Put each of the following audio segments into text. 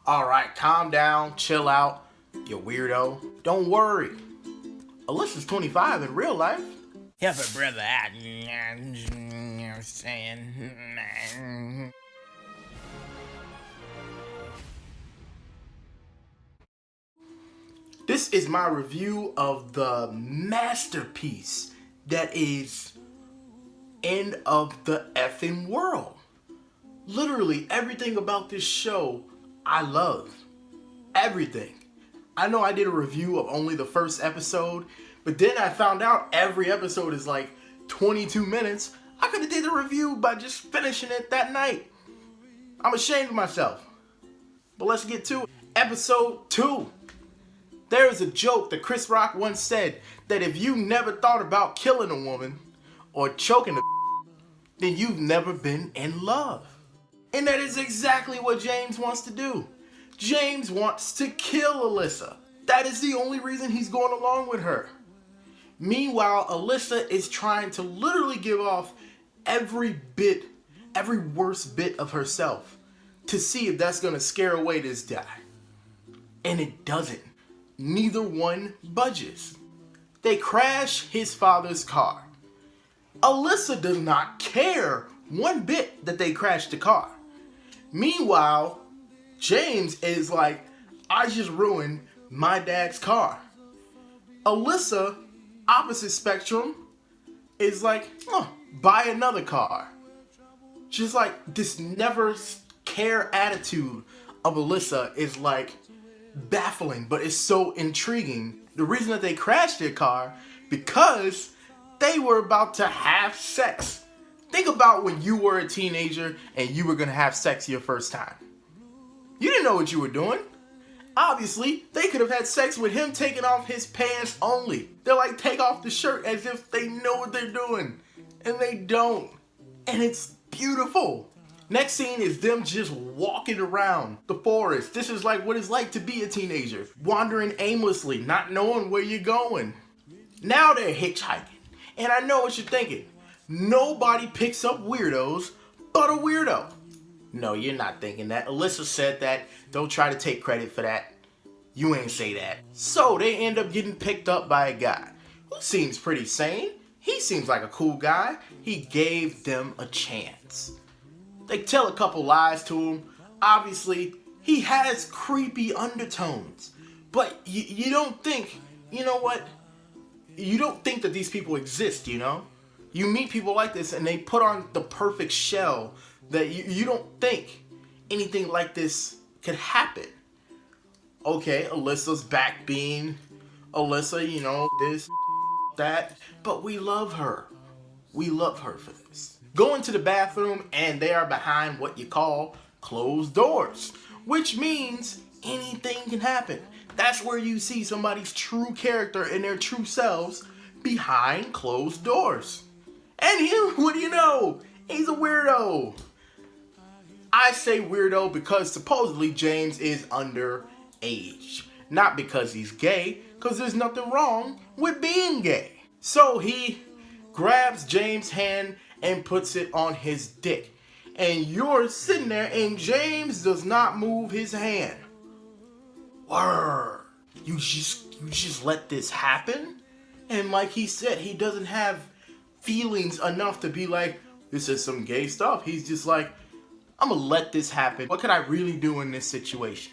Alright, calm down, chill out, you weirdo. Don't worry. Alyssa's 25 in real life. Help a brother out. You know what I'm saying? This is my review of the masterpiece that is End of the Effing World. Literally everything about this show I love. Everything. I know I did a review of only the first episode, but then I found out every episode is like 22 minutes. I could have did a review by just finishing it that night. I'm ashamed of myself. But let's get to it. Episode 2. There is a joke that Chris Rock once said that if you never thought about killing a woman or choking a then you've never been in love. And that is exactly what James wants to do. James wants to kill Alyssa. That is the only reason he's going along with her. Meanwhile, Alyssa is trying to literally give off every worst bit of herself to see if that's going to scare away this guy. And it doesn't. Neither one budges. They crash his father's car. Alyssa does not care one bit that they crashed the car. Meanwhile, James is like, I just ruined my dad's car. Alyssa, opposite spectrum, is like, buy another car. Just like this never care attitude of Alyssa is like baffling, but it's so intriguing. The reason that they crashed their car, because they were about to have sex. Think about when you were a teenager and you were gonna have sex your first time. You didn't know what you were doing. Obviously, they could have had sex with him taking off his pants only. They're like, take off the shirt as if they know what they're doing. And they don't. And it's beautiful. Next scene is them just walking around the forest. This is like what it's like to be a teenager. Wandering aimlessly, not knowing where you're going. Now they're hitchhiking. And I know what you're thinking. Nobody picks up weirdos but a weirdo. No, you're not thinking that. Alyssa said that. Don't try to take credit for that. You ain't say that. So they end up getting picked up by a guy who seems pretty sane. He seems like a cool guy. He gave them a chance. They tell a couple lies to him. Obviously, he has creepy undertones. But you don't think, you know what? You don't think that these people exist, you know? You meet people like this and they put on the perfect shell that you don't think anything like this could happen. Okay, Alyssa's back being Alyssa, you know, this, that, but we love her. We love her for this. Go into the bathroom and they are behind what you call closed doors, which means anything can happen. That's where you see somebody's true character and their true selves behind closed doors. And what do you know? He's a weirdo. I say weirdo because supposedly James is underage. Not because he's gay, because there's nothing wrong with being gay. So he grabs James' hand and puts it on his dick. And you're sitting there and James does not move his hand. Word. You just let this happen? And like he said, he doesn't have feelings enough to be like, this is some gay stuff. He's just like, I'm gonna let this happen. What could I really do in this situation?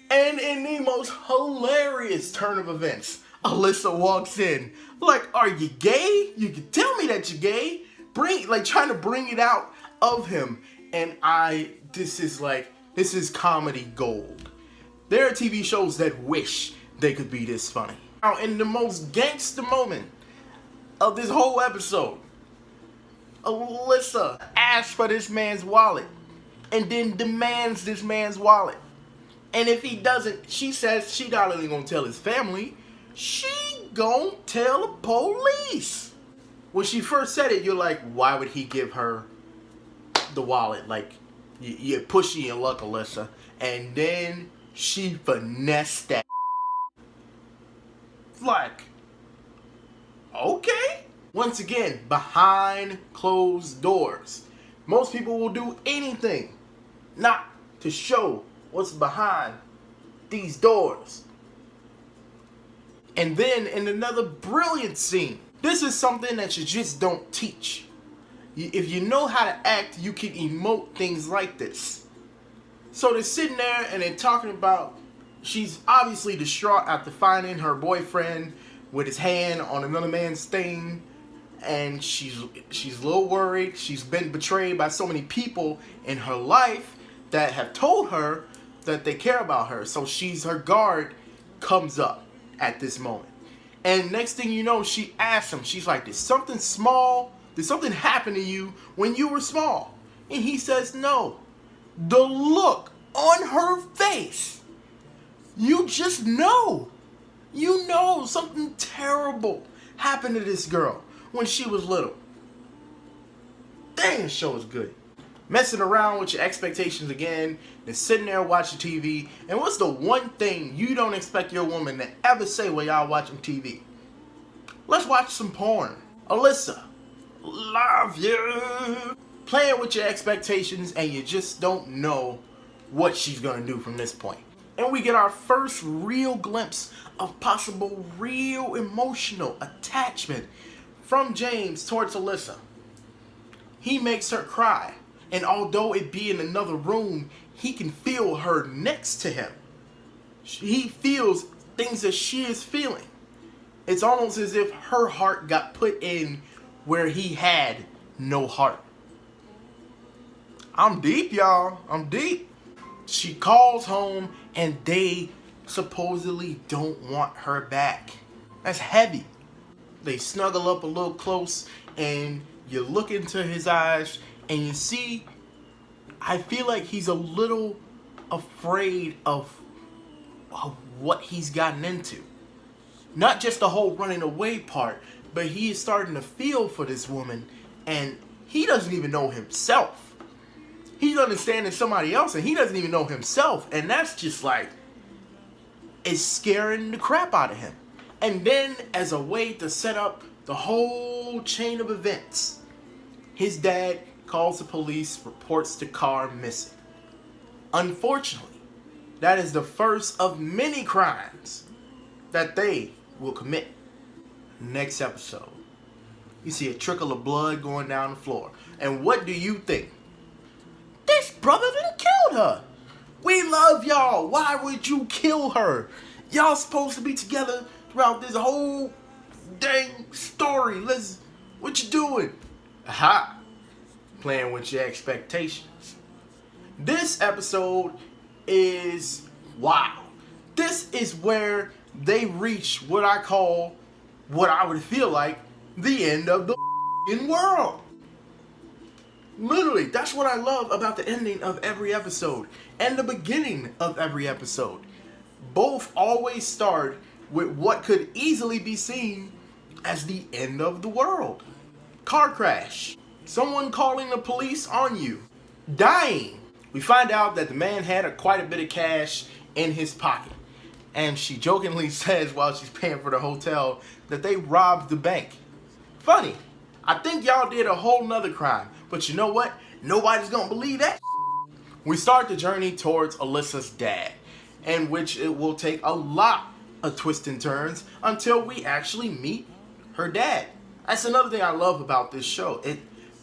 And in the most hilarious turn of events, Alyssa walks in. Like, are you gay? You can tell me that you're gay. Trying to bring it out of him. And this is comedy gold. There are TV shows that wish they could be this funny. Now, in the most gangster moment of this whole episode, Alyssa asks for this man's wallet and then demands this man's wallet. And if he doesn't, she says she not only gonna tell his family, she gonna tell the police. When she first said it, you're like, why would he give her the wallet? Like, you're pushy in luck, Alyssa. And then she finessed that. Like, okay. Once again, behind closed doors. Most people will do anything not to show what's behind these doors. And then in another brilliant scene, this is something that you just don't teach. If you know how to act, you can emote things like this. So they're sitting there and they're talking about, she's obviously distraught after finding her boyfriend with his hand on another man's thing. And she's a little worried. She's been betrayed by so many people in her life that have told her that they care about her. So her guard comes up at this moment. And next thing you know, she asks him, she's like, did something happen to you when you were small? And he says no. The look on her face, you just know. You know something terrible happened to this girl when she was little. Dang, this show is good. Messing around with your expectations again, and sitting there watching TV. And what's the one thing you don't expect your woman to ever say while y'all watching TV? Let's watch some porn. Alyssa, love you. Playing with your expectations and you just don't know what she's gonna do from this point. And we get our first real glimpse of possible real emotional attachment from James towards Alyssa. He makes her cry, and although it be in another room, he can feel her next to him. He feels things that she is feeling. It's almost as if her heart got put in where he had no heart. I'm deep, y'all. I'm deep. She calls home and they supposedly don't want her back. That's heavy. They snuggle up a little close and you look into his eyes and you see, I feel like he's a little afraid of what he's gotten into. Not just the whole running away part, but he is starting to feel for this woman and he doesn't even know himself. He's understanding somebody else and he doesn't even know himself. And that's just like, it's scaring the crap out of him. And then as a way to set up the whole chain of events, his dad calls the police, reports the car missing. Unfortunately, that is the first of many crimes that they will commit. Next episode, you see a trickle of blood going down the floor. And what do you think? This brother done killed her. We love y'all. Why would you kill her? Y'all supposed to be together throughout this whole dang story. What you doing? Aha. Playing with your expectations. This episode is wow. This is where they reach what I would feel like the end of the world. Literally, that's what I love about the ending of every episode and the beginning of every episode. Both always start with what could easily be seen as the end of the world. Car crash. Someone calling the police on you. Dying. We find out that the man had quite a bit of cash in his pocket. And she jokingly says while she's paying for the hotel that they robbed the bank. Funny. I think y'all did a whole nother crime. But you know what? Nobody's gonna believe that. We start the journey towards Alyssa's dad, in which it will take a lot of twists and turns until we actually meet her dad. That's another thing I love about this show. It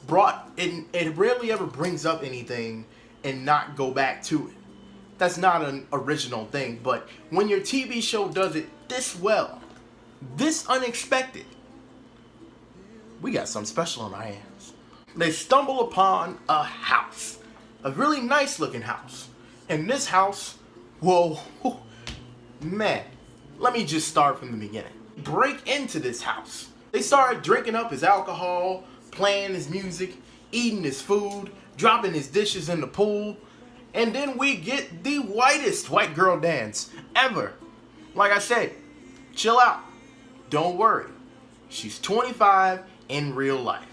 rarely ever brings up anything and not go back to it. That's not an original thing, but when your TV show does it this well, this unexpected, we got something special on our hands. They stumble upon a house, a really nice looking house. And this house, whoa, man, let me just start from the beginning. Break into this house. They start drinking up his alcohol, playing his music, eating his food, dropping his dishes in the pool. And then we get the whitest white girl dance ever. Like I said, chill out. Don't worry. She's 25 in real life.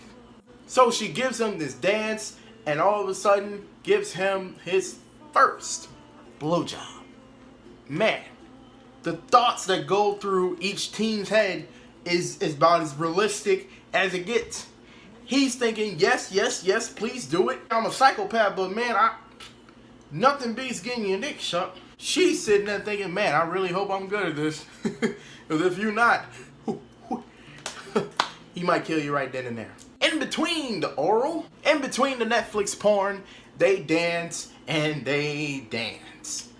So she gives him this dance and all of a sudden gives him his first blowjob. Man, the thoughts that go through each teen's head is about as realistic as it gets. He's thinking, yes, yes, yes, please do it. I'm a psychopath, but man, Nothing beats getting your dick sucked. She's sitting there thinking, man, I really hope I'm good at this. Because if you're not, he might kill you right then and there. In between the oral, in between the Netflix porn, they dance and they dance.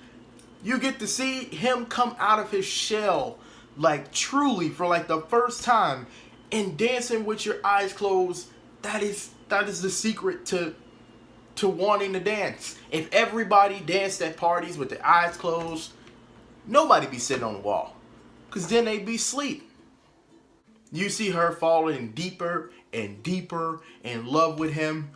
You get to see him come out of his shell, like truly for like the first time, and dancing with your eyes closed. That is the secret to wanting to dance. If everybody danced at parties with their eyes closed, nobody be sitting on the wall, because then they'd be asleep. You see her falling deeper and deeper in love with him.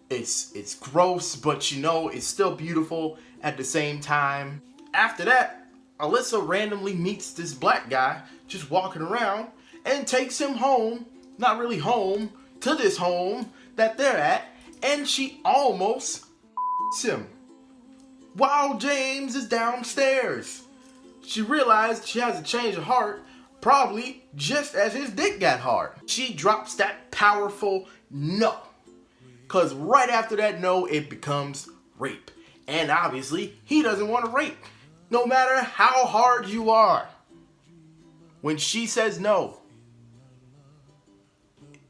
It's gross, but you know it's still beautiful at the same time. After that, Alyssa randomly meets this black guy just walking around and takes him home, not really home, to this home that they're at, and she almost him while James is downstairs. She realized she has a change of heart, probably just as his dick got hard. She drops that powerful no, because right after that no, it becomes rape. And obviously, he doesn't want to rape, no matter how hard you are. When she says no,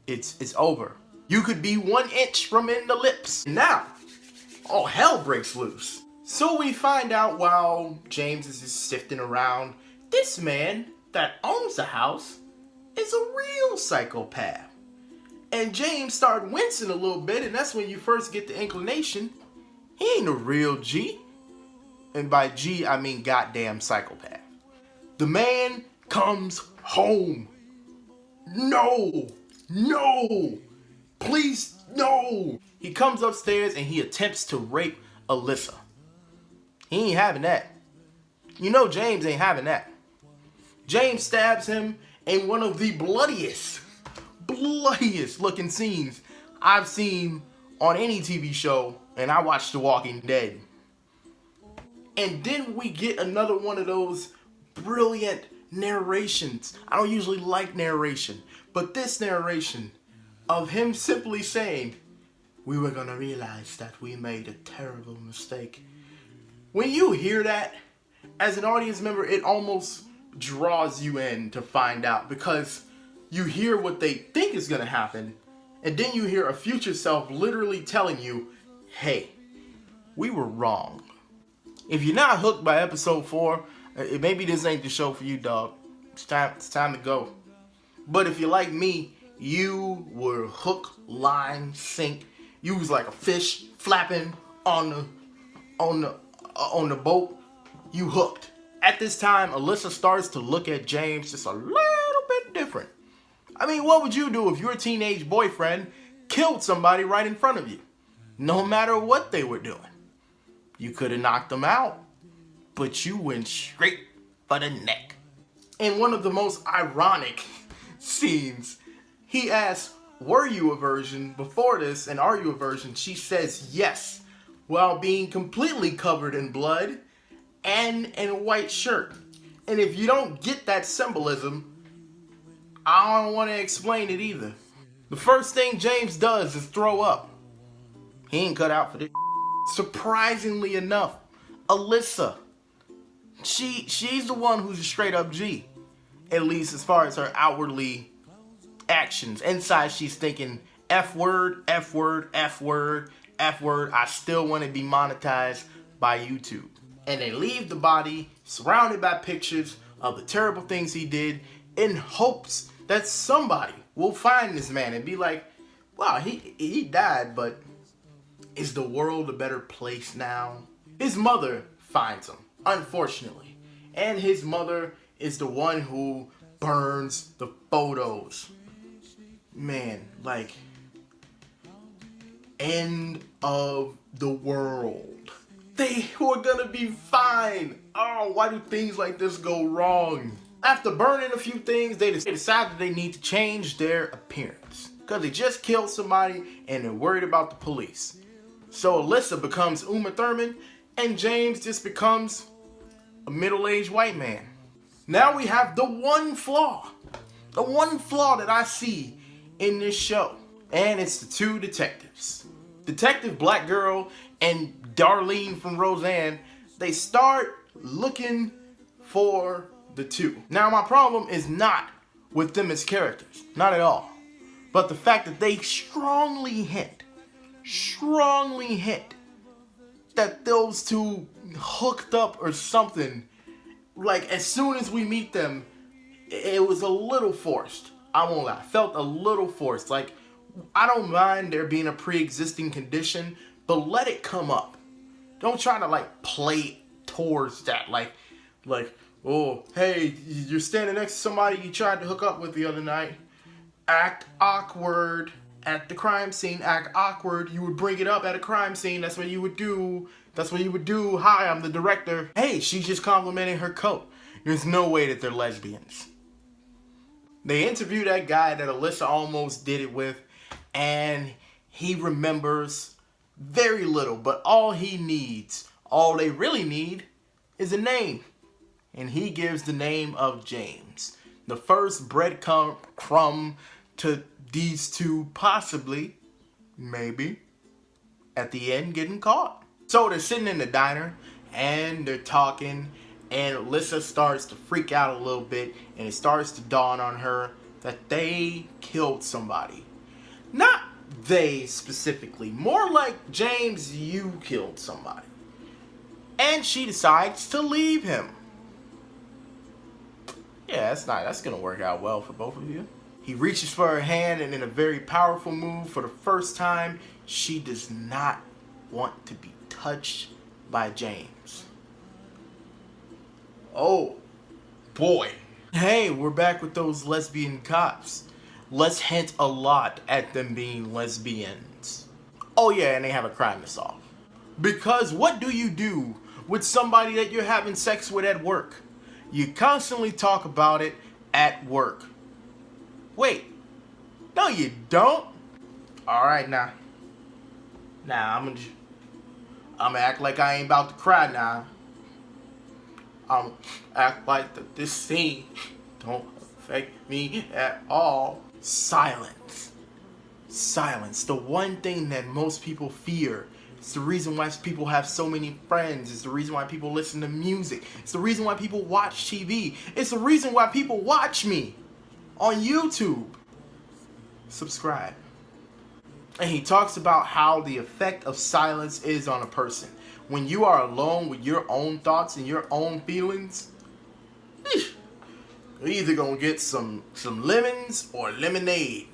it's over. You could be 1 inch from in the lips. Now, all hell breaks loose. So we find out while James is just sifting around, this man that owns the house is a real psychopath. And James started wincing a little bit, and that's when you first get the inclination, he ain't a real G. And by G, I mean goddamn psychopath. The man comes home. No, please, no. He comes upstairs and he attempts to rape Alyssa. He ain't having that. You know James ain't having that. James stabs him in one of the bloodiest looking scenes I've seen on any TV show, and I watched The Walking Dead. And then we get another one of those brilliant narrations. I don't usually like narration, but this narration of him simply saying, we were gonna realize that we made a terrible mistake. When you hear that, as an audience member, it almost draws you in to find out, because you hear what they think is gonna happen, and then you hear a future self literally telling you, hey, we were wrong. If you're not hooked by episode 4, maybe this ain't the show for you, dog. It's time to go. But if you're like me, you were hook, line, sink. You was like a fish flapping on the boat. You hooked. At this time, Alyssa starts to look at James just a little bit different. I mean, what would you do if your teenage boyfriend killed somebody right in front of you? No matter what they were doing. You could have knocked them out, but you went straight for the neck. In one of the most ironic scenes, he asks, were you a virgin before this, and are you a virgin? She says yes, while being completely covered in blood and in a white shirt. And if you don't get that symbolism, I don't want to explain it either. The first thing James does is throw up. He ain't cut out for this. Surprisingly enough, Alyssa, she's the one who's a straight up G. At least as far as her outwardly actions. Inside she's thinking, F word, F word, F word, F word. I still want to be monetized by YouTube. And they leave the body surrounded by pictures of the terrible things he did, in hopes that somebody will find this man and be like, wow, he died, but is the world a better place now? His mother finds him, unfortunately. And his mother is the one who burns the photos. Man, like, end of the world. They were gonna be fine. Oh, why do things like this go wrong? After burning a few things, they decided they need to change their appearance, because they just killed somebody and they're worried about the police. So Alyssa becomes Uma Thurman, and James just becomes a middle-aged white man. Now we have the one flaw that I see in this show, and it's the two detectives. Detective Black Girl and Darlene from Roseanne, they start looking for the two. Now, my problem is not with them as characters, not at all, but the fact that they strongly hint that those two hooked up or something. Like, as soon as we meet them, it was a little forced. I won't lie. I felt a little forced. Like, I don't mind there being a pre-existing condition, but let it come up. Don't try to, like, play towards that. Like, oh, hey, you're standing next to somebody you tried to hook up with the other night. Act awkward. At the crime scene, act awkward. You would bring it up at a crime scene. That's what you would do. That's what you would do. Hi, I'm the director. Hey, she's just complimenting her coat. There's no way that they're lesbians. They interviewed that guy that Alyssa almost did it with, and he remembers very little, but all they really need, is a name. And he gives the name of James. The first breadcrumb to these two possibly, maybe, at the end getting caught. So they're sitting in the diner and they're talking, and Alyssa starts to freak out a little bit, and it starts to dawn on her that they killed somebody. Not they specifically, more like, James, you killed somebody. And she decides to leave him. Yeah, that's gonna work out well for both of you. He reaches for her hand, and in a very powerful move, for the first time, she does not want to be touched by James. Oh, boy. Hey, we're back with those lesbian cops. Let's hint a lot at them being lesbians. Oh yeah, and they have a crime to solve. Because what do you do with somebody that you're having sex with at work? You constantly talk about it at work. Wait, no you don't. Alright, now. I'm gonna act like I ain't about to cry now. I'm act like this scene don't affect me at all. Silence. Silence. The one thing that most people fear. It's the reason why people have so many friends. It's the reason why people listen to music. It's the reason why people watch TV. It's the reason why people watch me on YouTube. Subscribe. And he talks about how the effect of silence is on a person. When you are alone with your own thoughts and your own feelings, you're either gonna get some lemons or lemonade.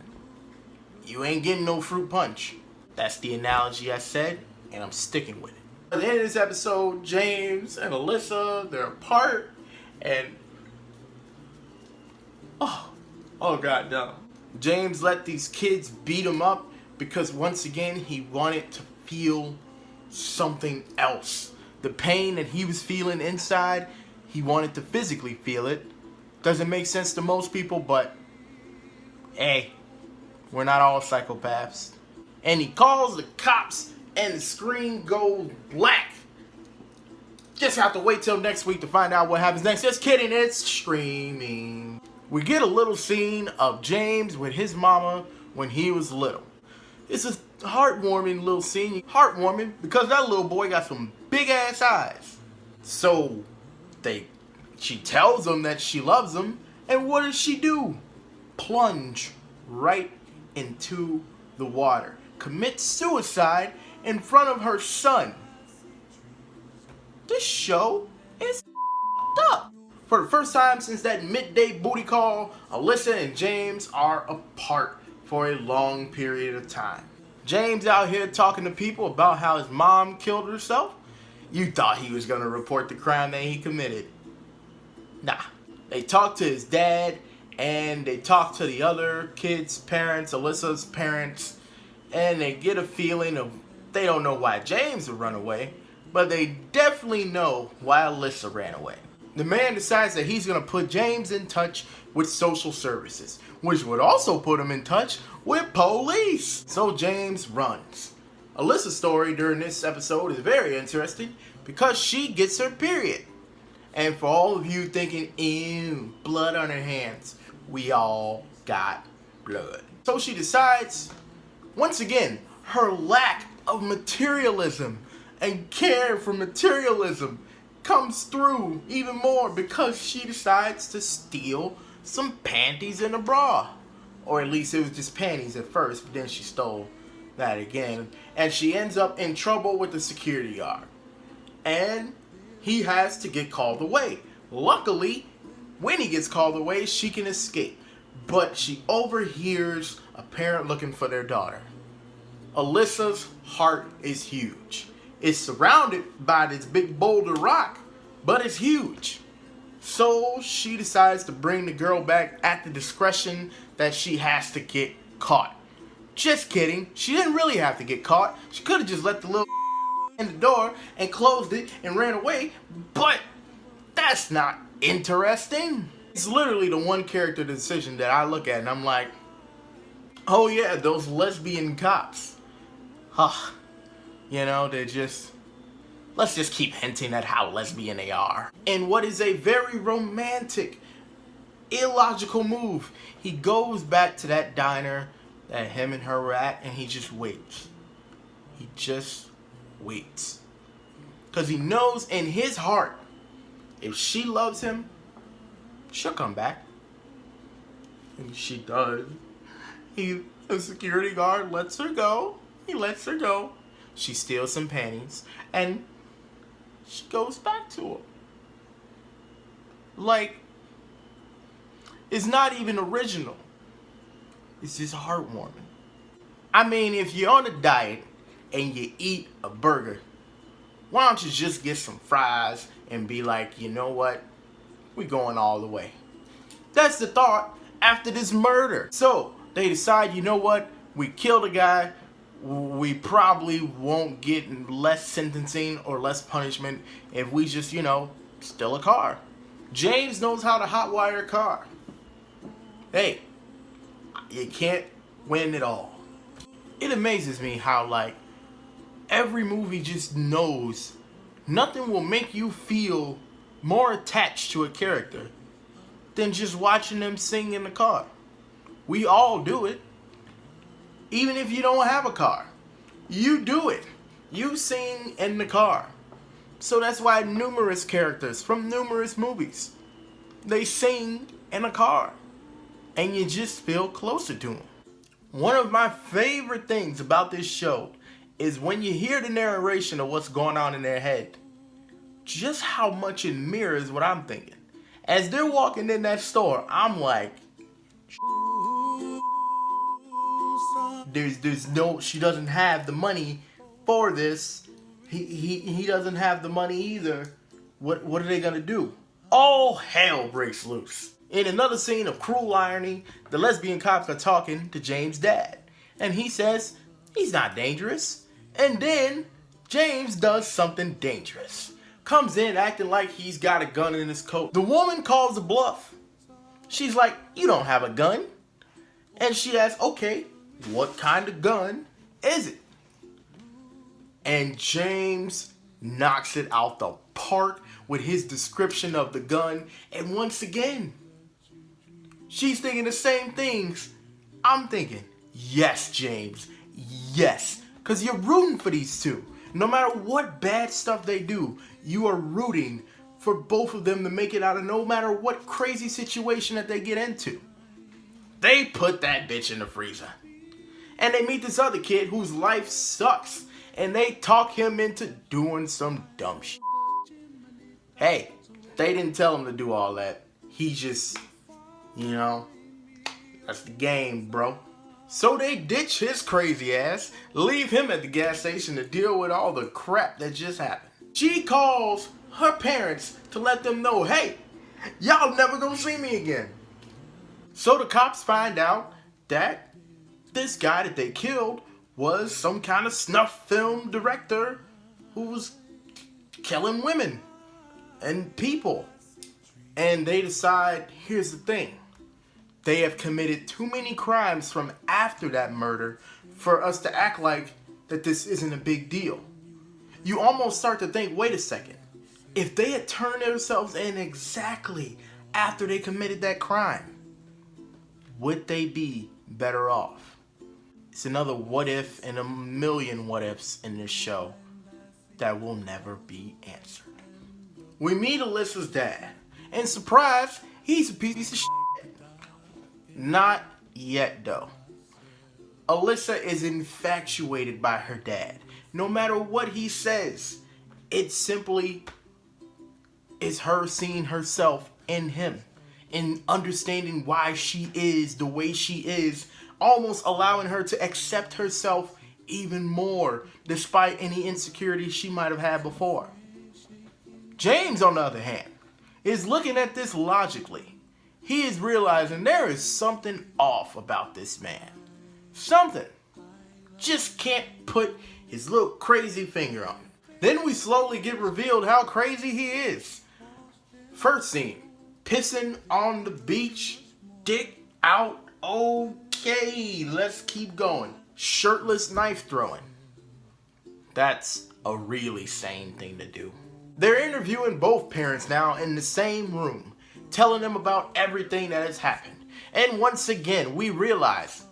You ain't getting no fruit punch. That's the analogy I said, and I'm sticking with it. At the end of this episode, James and Alyssa, they're apart, and oh god no. James let these kids beat him up because once again he wanted to feel something else. The pain that he was feeling inside, he wanted to physically feel it. Doesn't make sense to most people, but hey, we're not all psychopaths. And he calls the cops and the screen goes black. Just have to wait till next week to find out what happens next. Just kidding, it's streaming. We get a little scene of James with his mama when he was little. It's a heartwarming little scene. Heartwarming because that little boy got some big ass eyes. So she tells him that she loves him, and what does she do? Plunge right into the water. Commit suicide in front of her son. This show is up. For the first time since that midday booty call, Alyssa and James are apart for a long period of time. James out here talking to people about how his mom killed herself. You thought he was gonna report the crime that he committed. Nah. They talk to his dad, and they talk to the other kids' parents, Alyssa's parents, and they get a feeling of they don't know why James would run away, but they definitely know why Alyssa ran away. The man decides that he's going to put James in touch with social services, which would also put him in touch with police. So James runs. Alyssa's story during this episode is very interesting because she gets her period. And for all of you thinking, ew, blood on her hands, we all got blood. So she decides, once again, her lack of materialism and care for materialism comes through even more because she decides to steal some panties and a bra. Or at least it was just panties at first, but then she stole that again. And she ends up in trouble with the security guard. And he has to get called away. Luckily, when he gets called away, she can escape. But she overhears a parent looking for their daughter. Alyssa's heart is huge. It's surrounded by this big boulder rock, but it's huge. So she decides to bring the girl back at the discretion that she has to get caught. Just kidding. She didn't really have to get caught. She could have just let the little in the door and closed it and ran away, but that's not interesting. It's literally the one character decision that I look at and I'm like, oh yeah, those lesbian cops. Huh. You know, let's just keep hinting at how lesbian they are. And what is a very romantic, illogical move, he goes back to that diner that him and her were at and he just waits. He just waits. Because he knows in his heart, if she loves him, she'll come back. And she does. The security guard lets her go. He lets her go. She steals some panties. And she goes back to him. Like, it's not even original. It's just heartwarming. I mean, if you're on a diet and you eat a burger, why don't you just get some fries and be like, you know what? We're going all the way. That's the thought after this murder. So they decide, you know what? We killed a guy. We probably won't get less sentencing or less punishment if we just, steal a car. James knows how to hotwire a car. Hey, you can't win it all. It amazes me how, every movie just knows nothing will make you feel more attached to a character than just watching them sing in the car. We all do it. Even if you don't have a car, you do it. You sing in the car. So that's why numerous characters from numerous movies, they sing in a car. And you just feel closer to them. One of my favorite things about this show is when you hear the narration of what's going on in their head, just how much it mirrors what I'm thinking. As they're walking in that store, I'm like, she doesn't have the money for this. He doesn't have the money either. What are they gonna do? All hell breaks loose. In another scene of cruel irony, the lesbian cops are talking to James' dad. And he says he's not dangerous. And then James does something dangerous. Comes in acting like he's got a gun in his coat. The woman calls a bluff. She's like, you don't have a gun. And she asks, okay, what kind of gun is it? And James knocks it out the park with his description of the gun. And once again, she's thinking the same things I'm thinking. Yes, James. Yes. Because you're rooting for these two. No matter what bad stuff they do, you are rooting for both of them to make it out of no matter what crazy situation that they get into. They put that bitch in the freezer. And they meet this other kid whose life sucks. And they talk him into doing some dumb shit. Hey, they didn't tell him to do all that. He just, that's the game, bro. So they ditch his crazy ass, leave him at the gas station to deal with all the crap that just happened. She calls her parents to let them know, hey, y'all never gonna see me again. So the cops find out that this guy that they killed was some kind of snuff film director who was killing women and people. And they decide, here's the thing. They have committed too many crimes from after that murder for us to act like that this isn't a big deal. You almost start to think, wait a second. If they had turned themselves in exactly after they committed that crime, would they be better off? It's another what if and a million what ifs in this show that will never be answered. We meet Alyssa's dad, and surprise, he's a piece of shit. Not yet though. Alyssa is infatuated by her dad. No matter what he says, it simply is her seeing herself in him and understanding why she is the way she is, almost allowing her to accept herself even more despite any insecurities she might have had before. James, on the other hand, is looking at this logically. He is realizing there is something off about this man. Something. Just can't put his little crazy finger on it. Then we slowly get revealed how crazy he is. First scene, pissing on the beach, dick out. Okay, let's keep going. Shirtless knife throwing. That's a really sane thing to do. They're interviewing both parents now in the same room, telling them about everything that has happened. And once again, we realize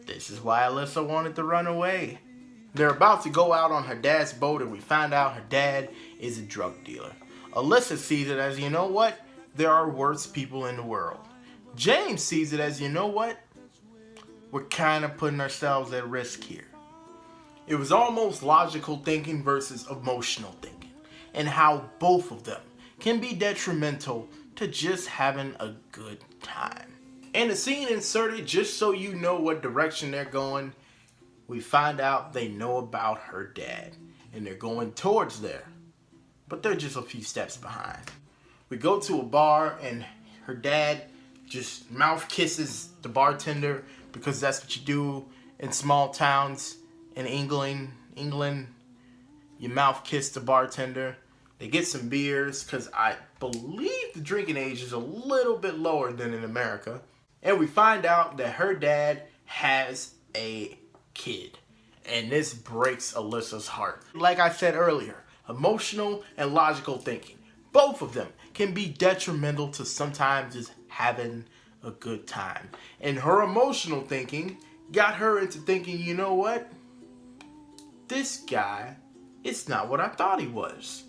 this is why Alyssa wanted to run away. They're about to go out on her dad's boat, and we find out her dad is a drug dealer. Alyssa sees it as, you know what? There are worse people in the world. James sees it as, you know what? We're kind of putting ourselves at risk here. It was almost logical thinking versus emotional thinking, and how both of them can be detrimental to just having a good time. And the scene inserted, just so you know what direction they're going, we find out they know about her dad, and they're going towards there, but they're just a few steps behind. We go to a bar, and her dad just mouth kisses the bartender, because that's what you do in small towns in England. You mouth kiss the bartender. They get some beers, because I believe the drinking age is a little bit lower than in America. And we find out that her dad has a kid. And this breaks Alyssa's heart. Like I said earlier, emotional and logical thinking, both of them can be detrimental to sometimes just having a good time. And her emotional thinking got her into thinking, you know what? This guy is not what I thought he was.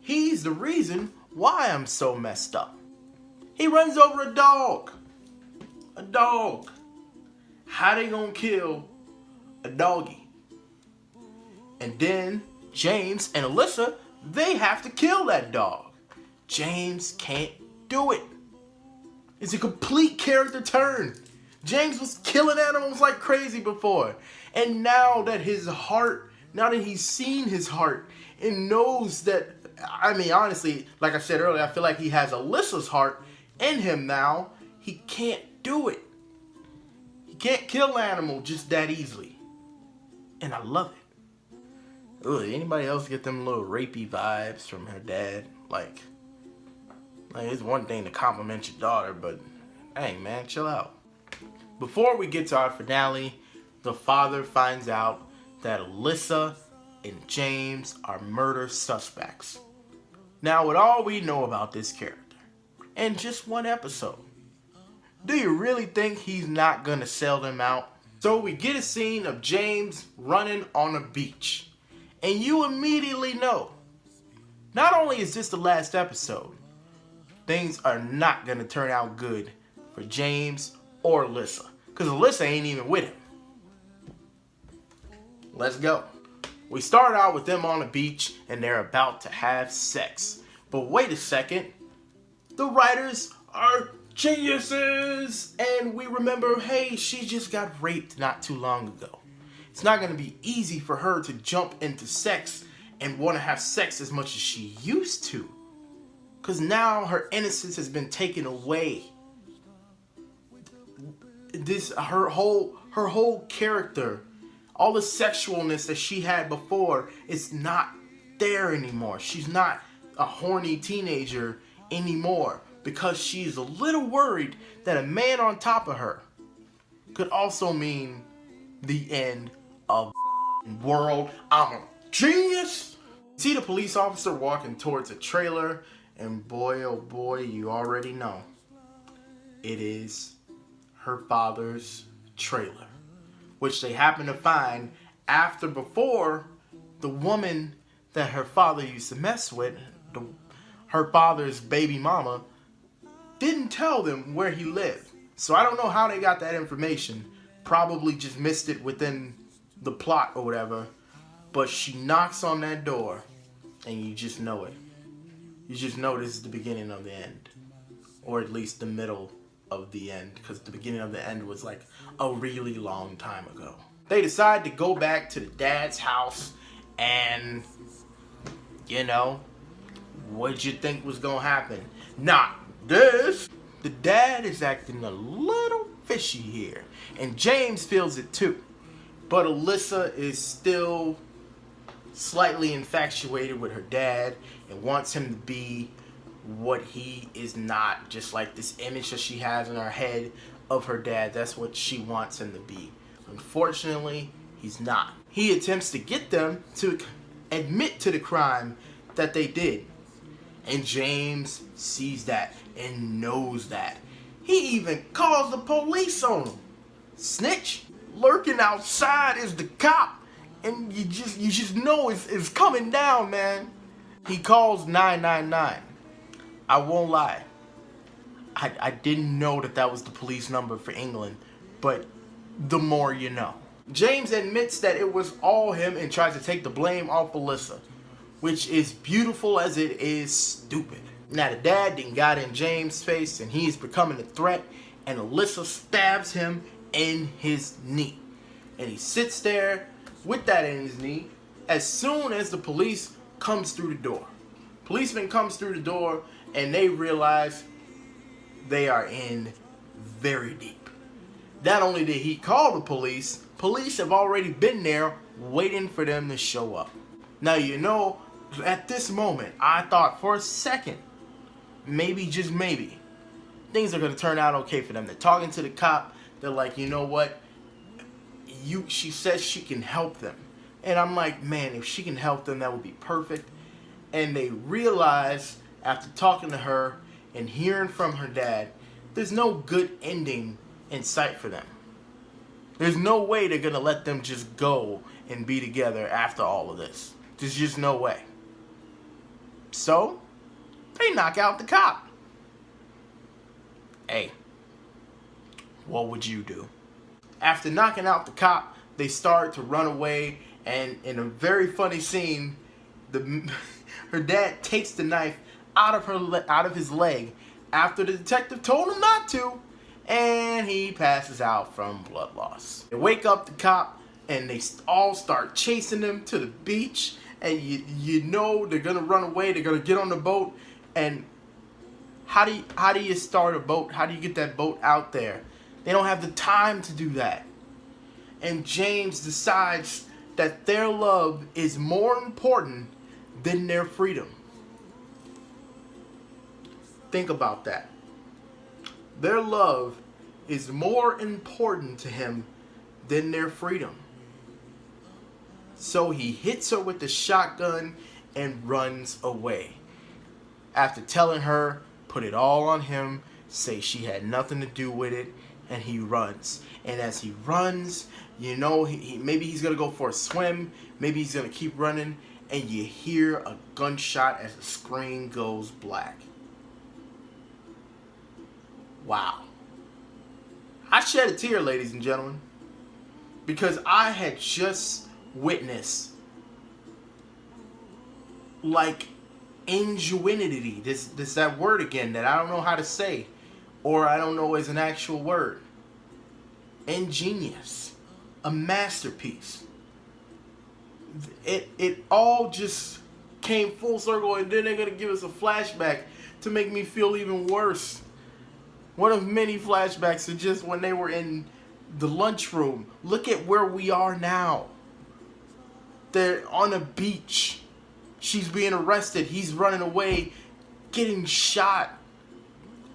He's the reason why I'm so messed up. He runs over a dog. A dog. How they gonna kill a doggy? And then James and Alyssa, they have to kill that dog. James can't do it. It's a complete character turn. James was killing animals like crazy before. And now that he's seen his heart and knows that, I mean, honestly, like I said earlier, I feel like he has Alyssa's heart in him now. He can't do it. He can't kill an animal just that easily. And I love it. Ugh, anybody else get them little rapey vibes from her dad? Like it's one thing to compliment your daughter, but hey man, chill out. Before we get to our finale, the father finds out that Alyssa and James are murder suspects. Now, with all we know about this character, and just one episode, do you really think he's not gonna sell them out? So we get a scene of James running on a beach, and you immediately know, not only is this the last episode, things are not gonna turn out good for James or Alyssa, because Alyssa ain't even with him. Let's go. We start out with them on the beach, and they're about to have sex. But wait a second, the writers are geniuses, and we remember, hey, she just got raped not too long ago. It's not going to be easy for her to jump into sex and want to have sex as much as she used to, because now her innocence has been taken away. Her whole character, all the sexualness that she had before, is not there anymore. She's not a horny teenager anymore, because she's a little worried that a man on top of her could also mean the end of the world. I'm a genius. See the police officer walking towards a trailer, and boy, oh boy, you already know. It is her father's trailer, which they happen to find before the woman that her father used to mess with, her father's baby mama, didn't tell them where he lived. So I don't know how they got that information. Probably just missed it within the plot or whatever. But she knocks on that door, and you just know it. You just know this is the beginning of the end. Or at least the middle of the end. Because the beginning of the end was like a really long time ago. They decide to go back to the dad's house. And, you know, what'd you think was going to happen? Not this. The dad is acting a little fishy here. And James feels it too. But Alyssa is still slightly infatuated with her dad and wants him to be what he is not. Just like this image that she has in her head of her dad. That's what she wants him to be. Unfortunately, he's not. He attempts to get them to admit to the crime that they did. And James sees that and knows that. He even calls the police on him. Snitch. Lurking outside is the cop. And you just know it's coming down, man. He calls 999. I won't lie. I didn't know that was the police number for England. But the more you know. James admits that it was all him and tries to take the blame off Alyssa. Which is beautiful as it is stupid. Now the dad then got in James' face and he's becoming a threat. And Alyssa stabs him in his knee. And he sits there with that in his knee as soon as the police comes through the door. Policeman comes through the door and they realize they are in very deep. Not only did he call the police have already been there waiting for them to show up. Now, you know, at this moment, I thought for a second, maybe, just maybe, things are going to turn out okay for them. They're talking to the cop. They're like, you know what? She says she can help them. And I'm like, man, if she can help them, that would be perfect. And they realize, after talking to her and hearing from her dad, there's no good ending in sight for them. There's no way they're going to let them just go and be together after all of this. There's just no way. So, they knock out the cop. Hey, what would you do? After knocking out the cop, they start to run away, and in a very funny scene, her dad takes the knife out of his leg after the detective told him not to, and he passes out from blood loss. They wake up the cop, and they all start chasing him to the beach, and you know they're gonna run away. They're gonna get on the boat, and how do you start a boat? How do you get that boat out there? They don't have the time to do that. And James decides that their love is more important than their freedom. Think about that. Their love is more important to him than their freedom. So he hits her with the shotgun and runs away. After telling her, put it all on him, say she had nothing to do with it, and he runs. And as he runs, you know, maybe he's going to go for a swim, maybe he's going to keep running, and you hear a gunshot as the screen goes black. Wow. I shed a tear, ladies and gentlemen, because I had just witnessed, like, ingenuity. This that word again that I don't know how to say, or I don't know is an actual word. Ingenious. A masterpiece. It all just came full circle, and then they're going to give us a flashback to make me feel even worse. One of many flashbacks to just when they were in the lunchroom. Look at where we are now. They're on a beach. She's being arrested. He's running away, getting shot.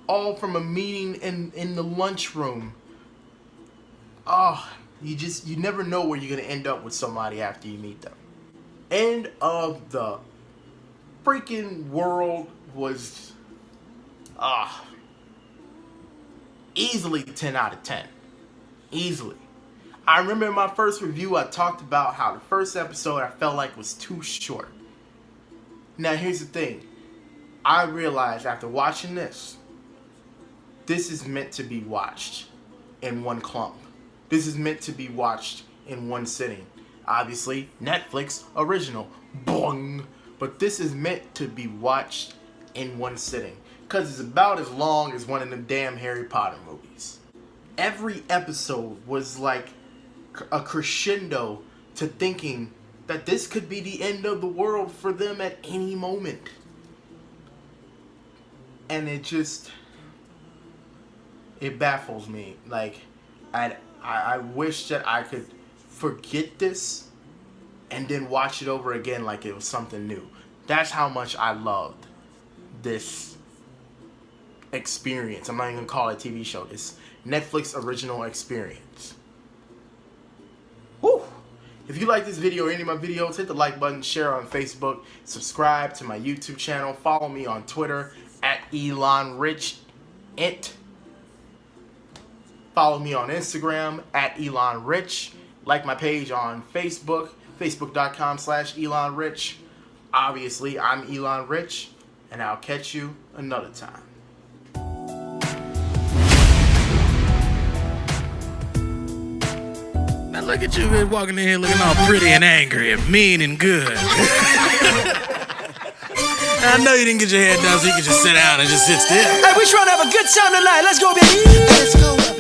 All from a meeting in the lunchroom. Oh, you never know where you're going to end up with somebody after you meet them. End of the freaking world was easily 10 out of 10. Easily. I remember in my first review, I talked about how the first episode I felt like was too short. Now, here's the thing. I realized after watching this is meant to be watched in one clump. This is meant to be watched in one sitting. Obviously, Netflix original. Boing! But this is meant to be watched in one sitting. Because it's about as long as one of them damn Harry Potter movies. Every episode was like a crescendo to thinking that this could be the end of the world for them at any moment. And it baffles me. Like, I wish that I could forget this and then watch it over again like it was something new. That's how much I loved this experience. I'm not even gonna call it a TV show. This Netflix original experience. Whew. If you like this video or any of my videos, hit the like button, share on Facebook, subscribe to my YouTube channel, follow me on Twitter at Elon Rich Int. Follow me on Instagram at Elon Rich. Like my page on Facebook, facebook.com/Elon Rich. Obviously, I'm Elon Rich, and I'll catch you another time. Now look at you walking in here looking all pretty and angry and mean and good. I know you didn't get your hair done, so you can just sit down and just sit still. Hey, we trying to have a good time tonight. Let's go, baby. Let's go.